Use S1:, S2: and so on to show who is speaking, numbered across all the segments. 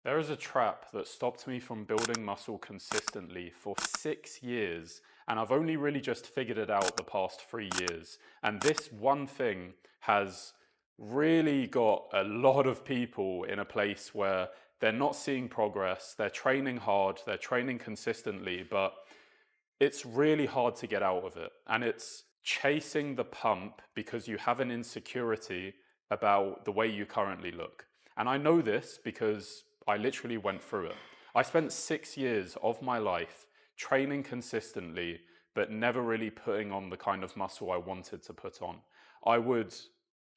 S1: There is a trap that stopped me from building muscle consistently for 6 years, and I've only really just figured it out the past 3 years. And this one thing has really got a lot of people in a place where they're not seeing progress, they're training hard, they're training consistently, but it's really hard to get out of it. And it's chasing the pump because you have an insecurity about the way you currently look. And I know this because I literally went through it. I spent 6 years of my life training consistently, but never really putting on the kind of muscle I wanted to put on. I would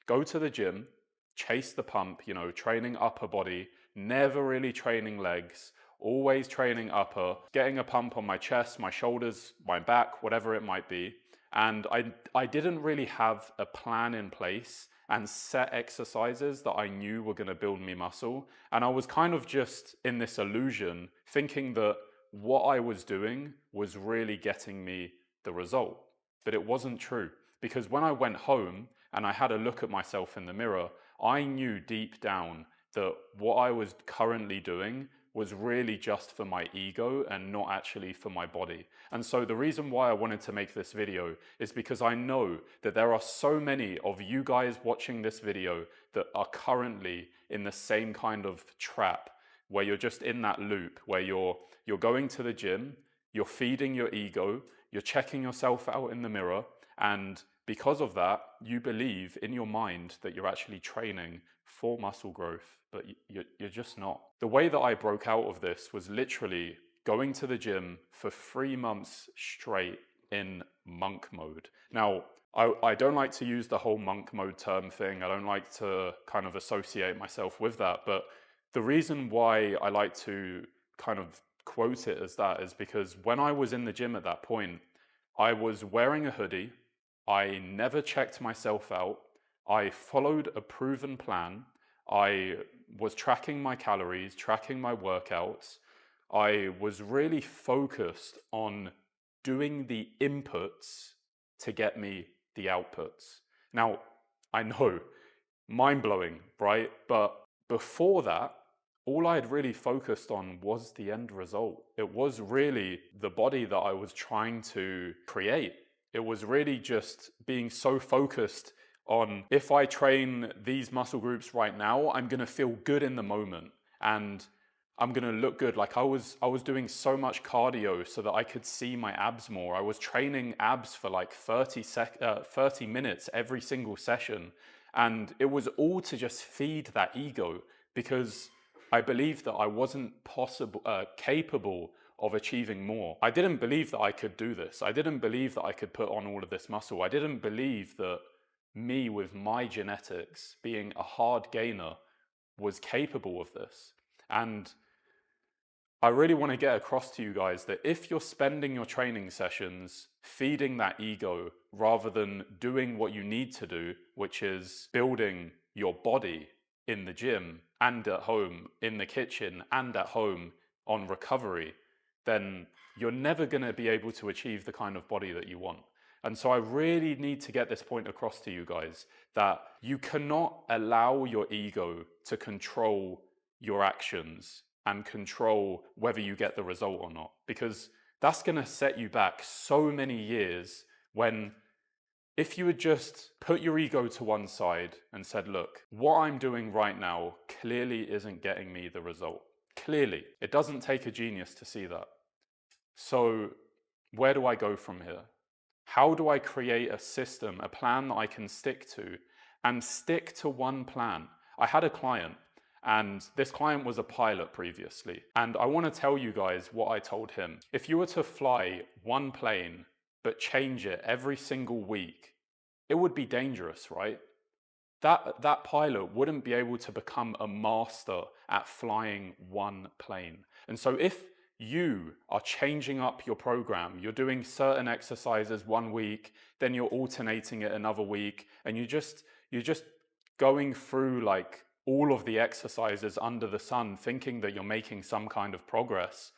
S1: go to the gym, chase the pump, training upper body, never really training legs, always training upper, getting a pump on my chest, my shoulders, my back, whatever it might be. And I didn't really have a plan in place and set exercises that I knew were going to build me muscle. And I was kind of just in this illusion, thinking that what I was doing was really getting me the result. But it wasn't true, because when I went home and I had a look at myself in the mirror, I knew deep down that what I was currently doing was really just for my ego and not actually for my body. And so the reason why I wanted to make this video is because I know that there are so many of you guys watching this video that are currently in the same kind of trap, where you're just in that loop, where you're going to the gym, you're feeding your ego, you're checking yourself out in the mirror, and because of that, you believe in your mind that you're actually training for muscle growth, but you're just not. The way that I broke out of this was literally going to the gym for 3 months straight in monk mode. Now, I don't like to use the whole monk mode term thing. I don't like to kind of associate myself with that, but the reason why I like to kind of quote it as that is because when I was in the gym at that point, I was wearing a hoodie, I never checked myself out, I followed a proven plan, I was tracking my calories, tracking my workouts, I was really focused on doing the inputs to get me the outputs. Now, I know, mind-blowing, right? But before that, all I had really focused on was the end result. It was really the body that I was trying to create. It was really just being so focused on, if I train these muscle groups right now, I'm gonna feel good in the moment and I'm gonna look good. Like I was doing so much cardio so that I could see my abs more. I was training abs for like 30 minutes every single session. And it was all to just feed that ego, because I believed that I wasn't capable of achieving more. I didn't believe that I could do this. I didn't believe that I could put on all of this muscle. I didn't believe that me, with my genetics, being a hard gainer, was capable of this. And I really want to get across to you guys that if you're spending your training sessions feeding that ego rather than doing what you need to do, which is building your body in the gym and at home, in the kitchen and at home on recovery, then you're never going to be able to achieve the kind of body that you want. And so I really need to get this point across to you guys, that you cannot allow your ego to control your actions and control whether you get the result or not, because that's going to set you back so many years. When if you had just put your ego to one side and said, look, what I'm doing right now clearly isn't getting me the result. Clearly, it doesn't take a genius to see that. So where do I go from here? How do I create a system, a plan that I can stick to, and stick to one plan? I had a client, and this client was a pilot previously. And I want to tell you guys what I told him. If you were to fly one plane, but change it every single week, it would be dangerous, right? That pilot wouldn't be able to become a master at flying one plane. And so if you are changing up your program, you're doing certain exercises one week, then you're alternating it another week, and you're just going through like all of the exercises under the sun, thinking that you're making some kind of progress,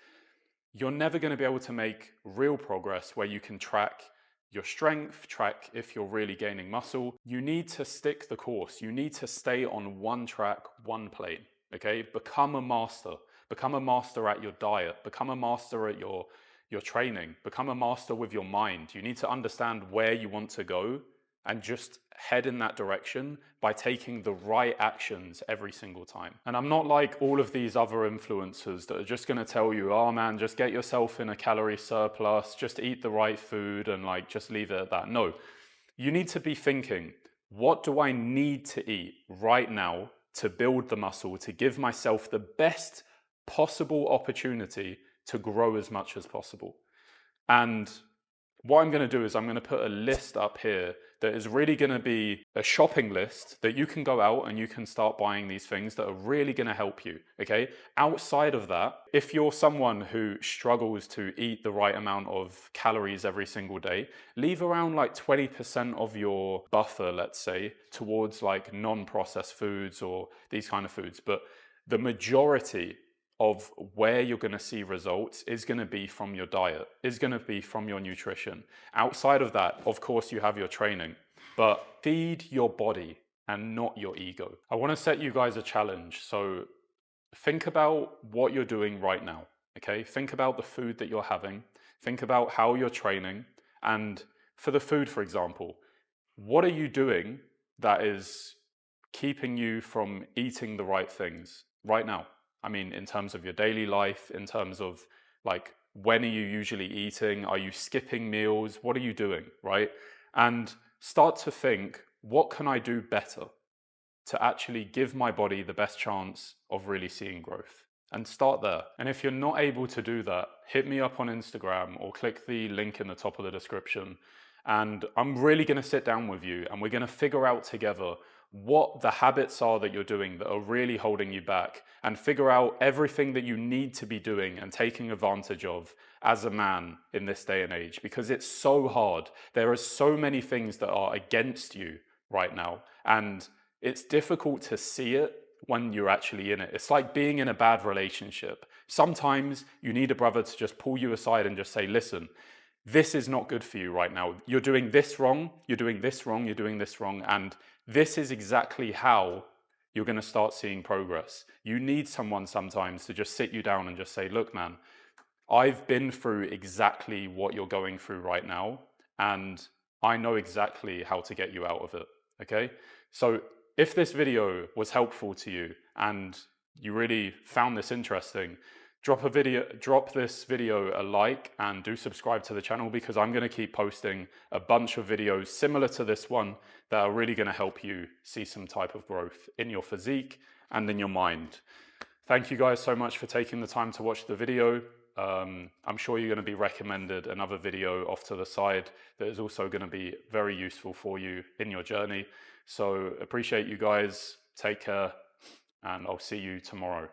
S1: you're never going to be able to make real progress where you can track your strength, track if you're really gaining muscle. You need to stick the course. You need to stay on one track, one plane. Okay, become a master. Become a master at your diet. Become a master at your training. Become a master with your mind. You need to understand where you want to go and just head in that direction by taking the right actions every single time. And I'm not like all of these other influencers that are just going to tell you, oh man, just get yourself in a calorie surplus, just eat the right food and like just leave it at that. No, you need to be thinking, what do I need to eat right now to build the muscle, to give myself the best possible opportunity to grow as much as possible? And what I'm going to do is I'm going to put a list up here that is really going to be a shopping list that you can go out and you can start buying these things that are really going to help you. Okay. Outside of that, if you're someone who struggles to eat the right amount of calories every single day, leave around like 20% of your buffer, let's say, towards like non-processed foods or these kind of foods. But the majority of where you're going to see results is going to be from your diet, is going to be from your nutrition. Outside of that, of course, you have your training, but feed your body and not your ego. I want to set you guys a challenge. So think about what you're doing right now. Okay. Think about the food that you're having. Think about how you're training. And for the food, for example, what are you doing that is keeping you from eating the right things right now? I mean, in terms of your daily life, in terms of like, when are you usually eating? Are you skipping meals? What are you doing, right? And start to think, what can I do better to actually give my body the best chance of really seeing growth? And start there. And if you're not able to do that, hit me up on Instagram or click the link in the top of the description. And I'm really going to sit down with you and we're going to figure out together what the habits are that you're doing that are really holding you back, and figure out everything that you need to be doing and taking advantage of as a man in this day and age, because it's so hard. There are so many things that are against you right now, and it's difficult to see it when you're actually in it. It's like being in a bad relationship. Sometimes you need a brother to just pull you aside and just say, listen, this is not good for you right now. You're doing this wrong, you're doing this wrong, you're doing this wrong, and this is exactly how you're going to start seeing progress. You need someone sometimes to just sit you down and just say, look, man, I've been through exactly what you're going through right now, and I know exactly how to get you out of it. Okay? So if this video was helpful to you and you really found this interesting, drop this video a like and do subscribe to the channel, because I'm going to keep posting a bunch of videos similar to this one that are really going to help you see some type of growth in your physique and in your mind. Thank you guys so much for taking the time to watch the video. I'm sure you're going to be recommended another video off to the side that is also going to be very useful for you in your journey. So appreciate you guys. Take care, and I'll see you tomorrow.